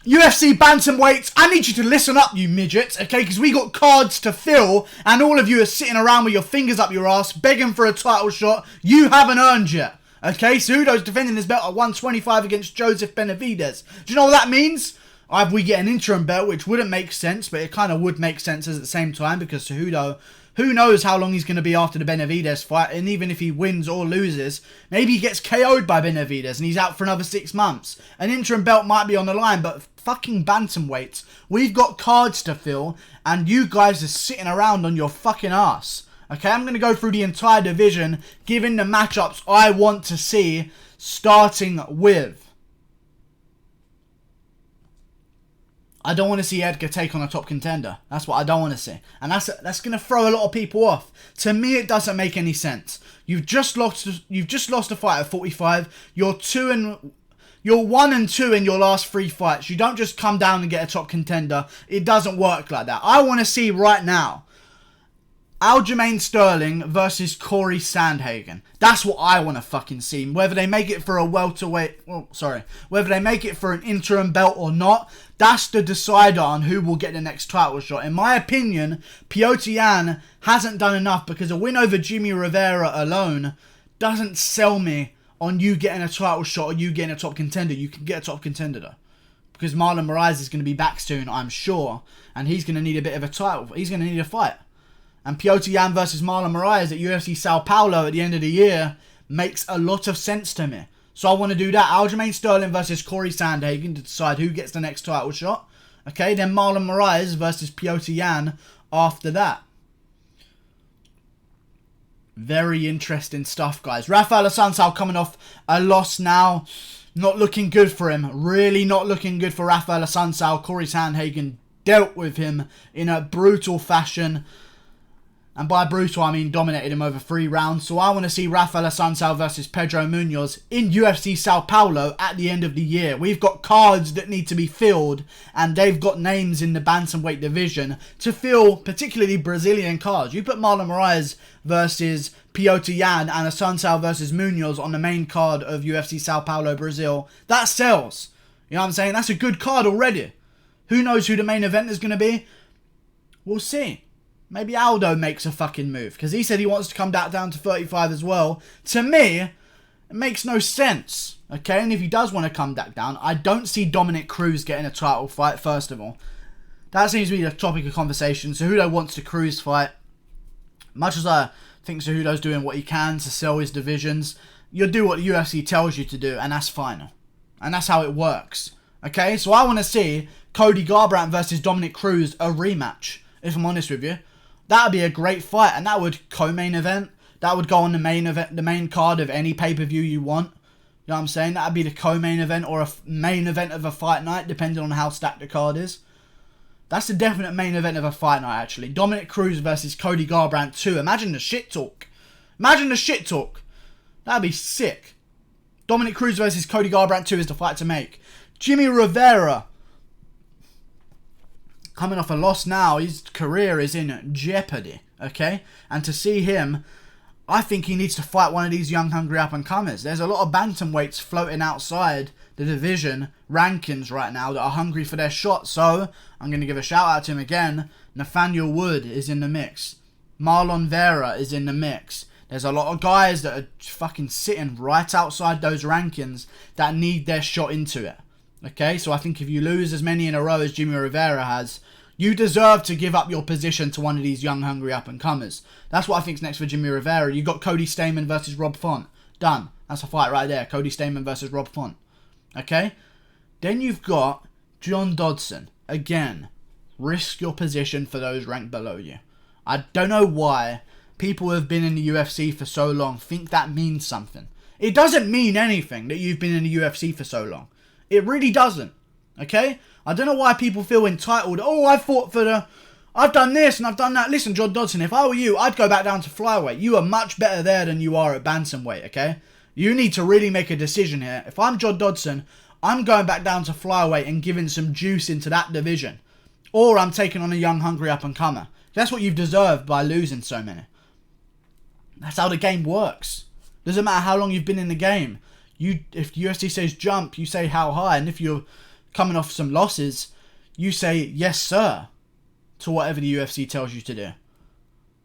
UFC Bantamweights, I need you to listen up, you midgets, okay? Because we got cards to fill, and all of you are sitting around with your fingers up your ass, begging for a title shot you haven't earned yet, okay? Cejudo's defending his belt at 125 against Joseph Benavidez. Do you know what that means? Either we get an interim belt, which wouldn't make sense, but it kind of would make sense at the same time, because Cejudo, who knows how long he's going to be after the Benavidez fight, and even if he wins or loses, maybe he gets KO'd by Benavidez and he's out for another 6 months. An interim belt might be on the line, but fucking bantamweights, we've got cards to fill, and you guys are sitting around on your fucking ass. Okay, I'm going to go through the entire division, giving the matchups I want to see, starting with... I don't want to see Edgar take on a top contender. That's what I don't want to see. And that's going to throw a lot of people off. To me, it doesn't make any sense. You've just lost a fight at 45. You're 1 and 2 in your last 3 fights. You don't just come down and get a top contender. It doesn't work like that. I want to see right now Aljamain Sterling versus Corey Sandhagen. That's what I want to fucking see. Whether they make it for a welterweight... whether they make it for an interim belt or not, that's the decider on who will get the next title shot. In my opinion, Petr Yan hasn't done enough, because a win over Jimmy Rivera alone doesn't sell me on you getting a title shot or you getting a top contender. You can get a top contender though, because Marlon Moraes is going to be back soon, I'm sure, and he's going to need a bit of a title. He's going to need a fight. And Petr Yan versus Marlon Moraes at UFC Sao Paulo at the end of the year makes a lot of sense to me. So I want to do that. Aljamain Sterling versus Corey Sandhagen to decide who gets the next title shot. Okay, then Marlon Moraes versus Petr Yan after that. Very interesting stuff, guys. Rafael Assunção coming off a loss now. Not looking good for him. Really not looking good for Rafael Assunção. Corey Sandhagen dealt with him in a brutal fashion. And by brutal, I mean dominated him over 3 rounds. So I want to see Rafael Assunção versus Pedro Munoz in UFC Sao Paulo at the end of the year. We've got cards that need to be filled, and they've got names in the bantamweight division to fill, particularly Brazilian cards. You put Marlon Moraes versus Petr Yan and Assunção versus Munoz on the main card of UFC Sao Paulo, Brazil. That sells. You know what I'm saying? That's a good card already. Who knows who the main event is going to be? We'll see. Maybe Aldo makes a fucking move, because he said he wants to come back down to 35 as well. To me, it makes no sense. Okay, and if he does want to come back down, I don't see Dominic Cruz getting a title fight, first of all. That seems to be the topic of conversation. Cejudo wants the Cruz fight. Much as I think Cejudo's doing what he can to sell his divisions, you'll do what the UFC tells you to do, and that's final. And that's how it works. Okay, so I want to see Cody Garbrandt versus Dominic Cruz, a rematch, if I'm honest with you. That would be a great fight, and that would co-main event. That would go on the main event, the main card of any pay-per-view you want. You know what I'm saying? That would be the co-main event or a main event of a fight night, depending on how stacked the card is. That's the definite main event of a fight night, actually. Dominic Cruz versus Cody Garbrandt 2. Imagine the shit talk. Imagine the shit talk. That'd be sick. Dominic Cruz versus Cody Garbrandt 2 is the fight to make. Jimmy Rivera, coming off a loss now, his career is in jeopardy, okay? And to see him, I think he needs to fight one of these young, hungry up-and-comers. There's a lot of bantamweights floating outside the division rankings right now that are hungry for their shot. So, I'm going to give a shout-out to him again. Nathaniel Wood is in the mix. Marlon Vera is in the mix. There's a lot of guys that are fucking sitting right outside those rankings that need their shot into it. Okay, so I think if you lose as many in a row as Jimmy Rivera has, you deserve to give up your position to one of these young, hungry up-and-comers. That's what I think's next for Jimmy Rivera. You got Cody Stamann versus Rob Font. Done. That's a fight right there. Cody Stamann versus Rob Font. Okay? Then you've got John Dodson. Again, risk your position for those ranked below you. I don't know why people who have been in the UFC for so long think that means something. It doesn't mean anything that you've been in the UFC for so long. It really doesn't. Okay? I don't know why people feel entitled. Oh, I've done this and I've done that. Listen, John Dodson, if I were you, I'd go back down to flyweight. You are much better there than you are at bantamweight, okay? You need to really make a decision here. If I'm John Dodson, I'm going back down to flyweight and giving some juice into that division. Or I'm taking on a young, hungry up-and-comer. That's what you've deserved by losing so many. That's how the game works. Doesn't matter how long you've been in the game. If UFC says jump, you say how high. And if you're coming off some losses, you say yes sir to whatever the UFC tells you to do.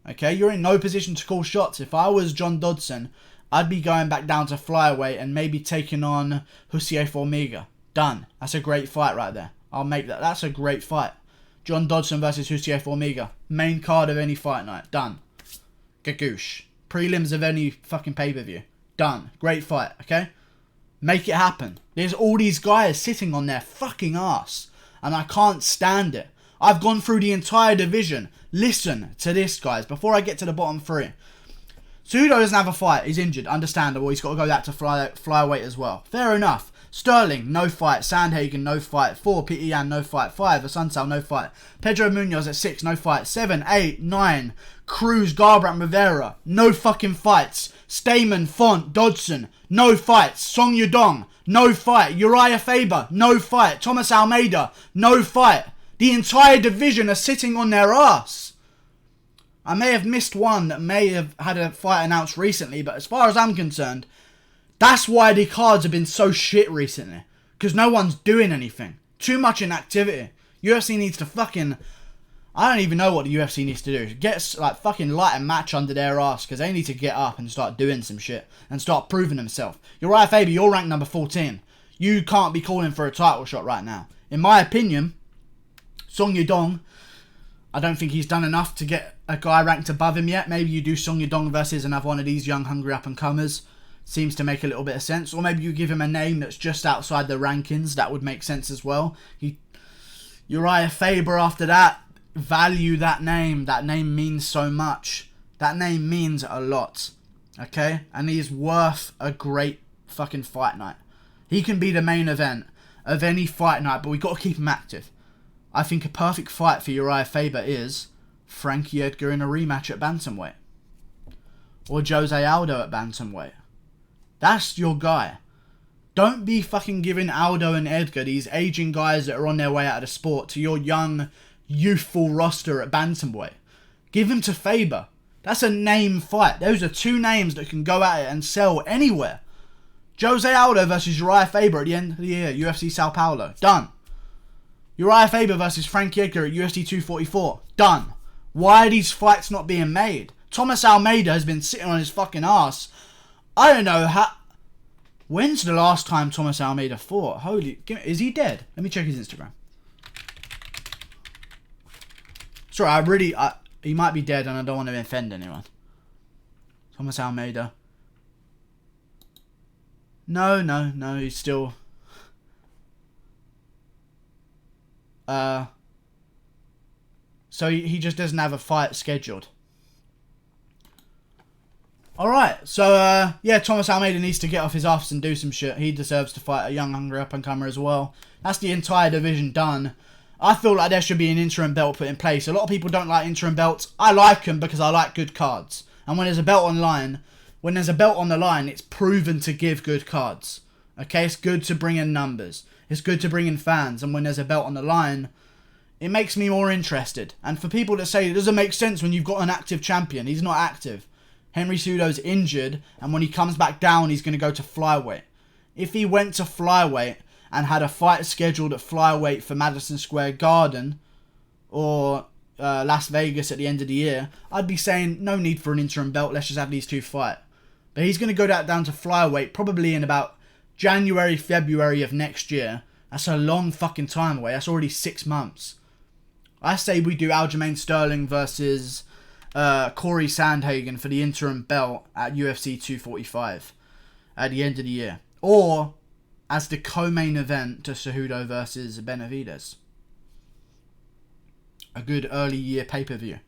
Okay, you're in no position to call shots. If I was John Dodson, I'd be going back down to flyweight and maybe taking on Hussein Formiga. Done. That's a great fight right there. I'll make that. That's a great fight. John Dodson versus Hussein Formiga. Main card of any fight night. Done. Gagoosh. Prelims of any fucking pay-per-view. Done. Great fight, okay? Make it happen. There's all these guys sitting on their fucking ass, and I can't stand it. I've gone through the entire division. Listen to this, guys, before I get to the bottom three. Cejudo doesn't have a fight. He's injured. Understandable. He's got to go back to flyweight as well. Fair enough. Sterling, no fight. Sandhagen, no fight. 4, Peter Yan, no fight. 5, Assunção, no fight. Pedro Munoz at 6, no fight. 7, 8, 9, Cruz, Garbrandt, Rivera, no fucking fights. Stamen, Font, Dodson, no fights. Song Yudong, no fight. Uriah Faber, no fight. Thomas Almeida, no fight. The entire division are sitting on their ass. I may have missed one that may have had a fight announced recently, but as far as I'm concerned, that's why the cards have been so shit recently. Because no one's doing anything. Too much inactivity. UFC needs to fucking... I don't even know what the UFC needs to do. Get, like, fucking light a match under their ass. Because they need to get up and start doing some shit. And start proving themselves. Uriah Faber, you're ranked number 14. You can't be calling for a title shot right now. In my opinion, Song Yudong, I don't think he's done enough to get a guy ranked above him yet. Maybe you do Song Yudong versus another one of these young, hungry up-and-comers. Seems to make a little bit of sense. Or maybe you give him a name that's just outside the rankings. That would make sense as well. Uriah Faber after that. Value that name. That name means so much. That name means a lot. Okay? And he's worth a great fucking fight night. He can be the main event of any fight night, but we've got to keep him active. I think a perfect fight for Uriah Faber is Frankie Edgar in a rematch at Bantamweight. Or Jose Aldo at Bantamweight. That's your guy. Don't be fucking giving Aldo and Edgar, these aging guys that are on their way out of the sport, to your young, youthful roster at Bantamweight. Give them to Faber. That's a name fight. Those are two names that can go at it and sell anywhere. Jose Aldo versus Uriah Faber at the end of the year, UFC Sao Paulo. Done. Uriah Faber versus Frankie Edgar at UFC 244. Done. Why are these fights not being made? Thomas Almeida has been sitting on his fucking ass. I don't know how... When's the last time Thomas Almeida fought? Holy... Is he dead? Let me check his Instagram. Sorry, he might be dead and I don't want to offend anyone. Thomas Almeida. No, he's still... So he just doesn't have a fight scheduled. Alright, so yeah, Thomas Almeida needs to get off his ass and do some shit. He deserves to fight a young, hungry up-and-comer as well. That's the entire division done. I feel like there should be an interim belt put in place. A lot of people don't like interim belts. I like them because I like good cards. And when there's a belt on the line, it's proven to give good cards. Okay, it's good to bring in numbers. It's good to bring in fans. And when there's a belt on the line, it makes me more interested. And for people that say it doesn't make sense when you've got an active champion, he's not active. Henry Cejudo's injured, and when he comes back down, he's going to go to flyweight. If he went to flyweight and had a fight scheduled at flyweight for Madison Square Garden or Las Vegas at the end of the year, I'd be saying no need for an interim belt, let's just have these two fight. But he's going to go down to flyweight probably in about January, February of next year. That's a long fucking time away. That's already 6 months. I say we do Aljamain Sterling versus Corey Sandhagen for the interim belt at UFC 245 at the end of the year. Or as the co-main event to Cejudo versus Benavidez. A good early year pay-per-view.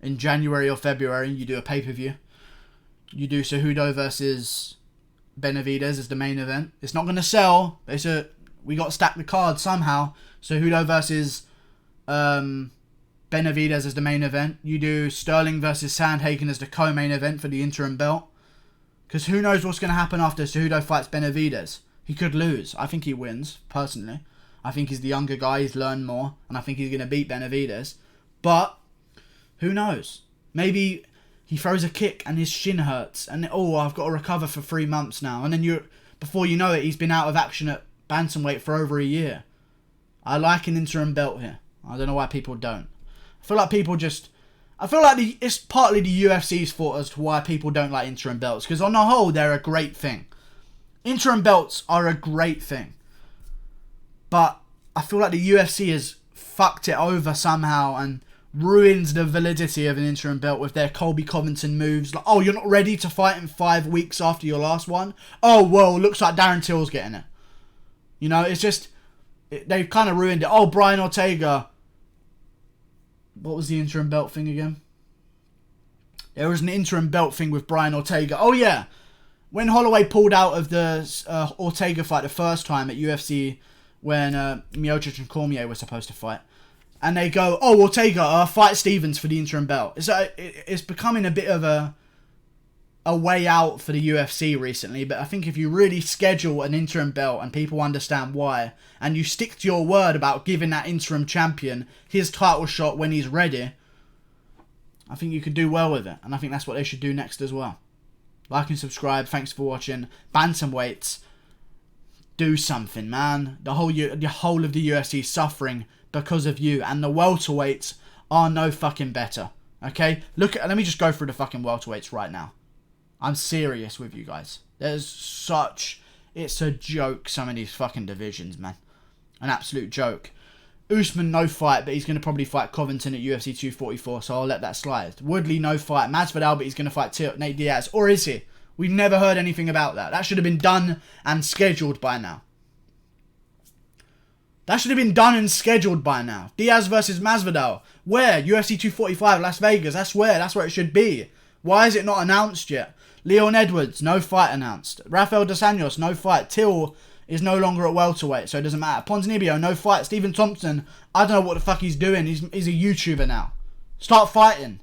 In January or February, you do a pay-per-view. You do Cejudo versus Benavidez as the main event. It's not going to sell. We got to stack the card somehow. Cejudo versus Benavidez as the main event. You do Sterling versus Sandhagen as the co-main event for the interim belt. Because who knows what's going to happen after Cejudo fights Benavidez. He could lose. I think he wins, personally. I think he's the younger guy. He's learned more. And I think he's going to beat Benavidez. But who knows? Maybe he throws a kick and his shin hurts. And, I've got to recover for 3 months now. And then before you know it, he's been out of action at Bantamweight for over a year. I like an interim belt here. I don't know why people don't. I feel like people just... I feel like it's partly the UFC's fault as to why people don't like interim belts. Because on the whole, they're a great thing. Interim belts are a great thing. But I feel like the UFC has fucked it over somehow and ruins the validity of an interim belt with their Colby Covington moves. Like, oh, you're not ready to fight in 5 weeks after your last one? Oh, well, looks like Darren Till's getting it. You know, it's just... they've kind of ruined it. Oh, Brian Ortega... what was the interim belt thing again? There was an interim belt thing with Brian Ortega. Oh, yeah. When Holloway pulled out of the Ortega fight the first time at UFC, when Miocic and Cormier were supposed to fight, and they go, oh, Ortega, fight Stevens for the interim belt. It's becoming a bit of a way out for the UFC recently, but I think if you really schedule an interim belt and people understand why, and you stick to your word about giving that interim champion his title shot when he's ready, I think you could do well with it, and I think that's what they should do next as well. Like and subscribe. Thanks for watching. Bantamweights, do something, man. The whole of the UFC is suffering because of you, and the welterweights are no fucking better. Okay, let me just go through the fucking welterweights right now. I'm serious with you guys. It's a joke, some of these fucking divisions, man. An absolute joke. Usman, no fight, but he's going to probably fight Covington at UFC 244, so I'll let that slide. Woodley, no fight. Masvidal, but he's going to fight Nate Diaz. Or is he? We've never heard anything about that. That should have been done and scheduled by now. Diaz versus Masvidal. Where? UFC 245, Las Vegas. That's where it should be. Why is it not announced yet? Leon Edwards, no fight announced. Rafael Dos Anjos, no fight. Till is no longer at welterweight, so it doesn't matter. Ponzinibbio, no fight. Stephen Thompson, I don't know what the fuck he's doing. He's a YouTuber now. Start fighting.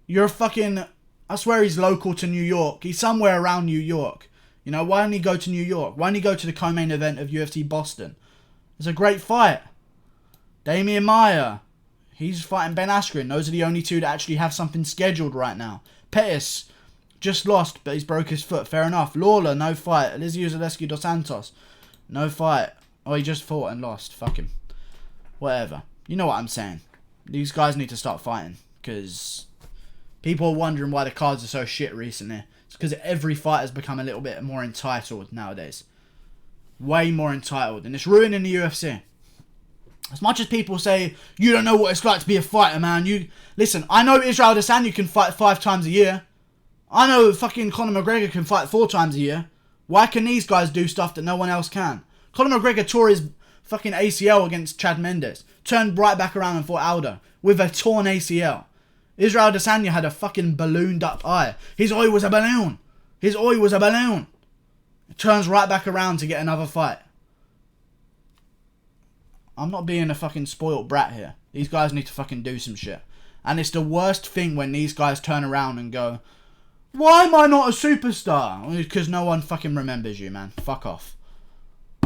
You're a fucking... I swear he's local to New York. He's somewhere around New York. You know, why don't he go to New York? Why don't he go to the co-main event of UFC Boston? It's a great fight. Damian Maia. He's fighting Ben Askren. Those are the only two that actually have something scheduled right now. Pettis just lost, but he's broke his foot. Fair enough. Lawler, no fight. Elizeu Zaleski dos Santos, no fight. Oh, he just fought and lost. Fuck him. Whatever. You know what I'm saying. These guys need to start fighting, because people are wondering why the cards are so shit recently. It's because every fighter's become a little bit more entitled nowadays. Way more entitled. And it's ruining the UFC. As much as people say, you don't know what it's like to be a fighter, man. Listen, I know Israel Adesanya can fight 5 times a year. I know fucking Conor McGregor can fight 4 times a year. Why can these guys do stuff that no one else can? Conor McGregor tore his fucking ACL against Chad Mendes. Turned right back around and fought Aldo with a torn ACL. Israel Adesanya had a fucking ballooned up eye. His eye was a balloon. Turns right back around to get another fight. I'm not being a fucking spoiled brat here. These guys need to fucking do some shit. And it's the worst thing when these guys turn around and go, why am I not a superstar? Because no one fucking remembers you, man. Fuck off.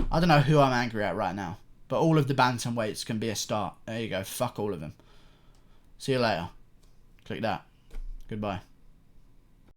I don't know who I'm angry at right now, but all of the bantamweights can be a start. There you go. Fuck all of them. See you later. Click that. Goodbye.